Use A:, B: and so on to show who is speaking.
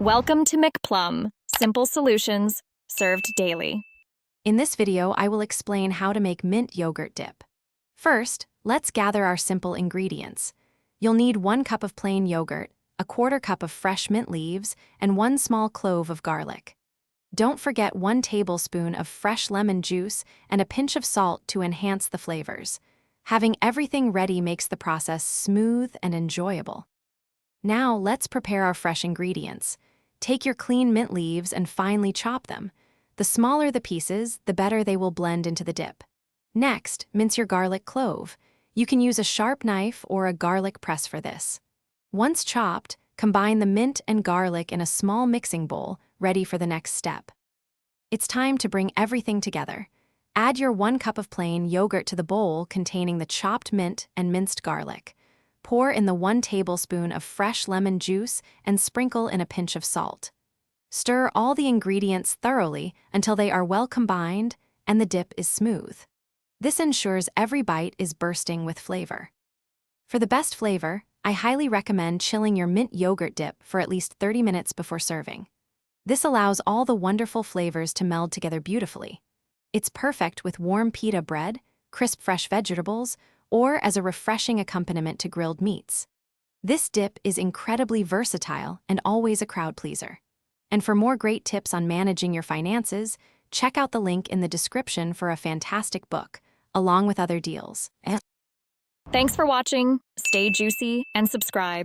A: Welcome to McPlum, simple solutions served daily.
B: In this video, I will explain how to make mint yogurt dip. First, let's gather our simple ingredients. You'll need 1 cup of plain yogurt, a 1/4 cup of fresh mint leaves, and 1 small clove of garlic. Don't forget 1 tablespoon of fresh lemon juice and a pinch of salt to enhance the flavors. Having everything ready makes the process smooth and enjoyable. Now, let's prepare our fresh ingredients. Take your clean mint leaves and finely chop them. The smaller the pieces, the better they will blend into the dip. Next, mince your garlic clove. You can use a sharp knife or a garlic press for this. Once chopped, combine the mint and garlic in a small mixing bowl, ready for the next step. It's time to bring everything together. Add your 1 cup of plain yogurt to the bowl containing the chopped mint and minced garlic. Pour in the 1 tablespoon of fresh lemon juice and sprinkle in a pinch of salt. Stir all the ingredients thoroughly until they are well combined and the dip is smooth. This ensures every bite is bursting with flavor. For the best flavor, I highly recommend chilling your mint yogurt dip for at least 30 minutes before serving. This allows all the wonderful flavors to meld together beautifully. It's perfect with warm pita bread, crisp fresh vegetables, or as a refreshing accompaniment to grilled meats. This dip is incredibly versatile and always a crowd pleaser. And for more great tips on managing your finances, check out the link in the description for a fantastic book, along with other deals.
A: Thanks for watching. Stay juicy and subscribe.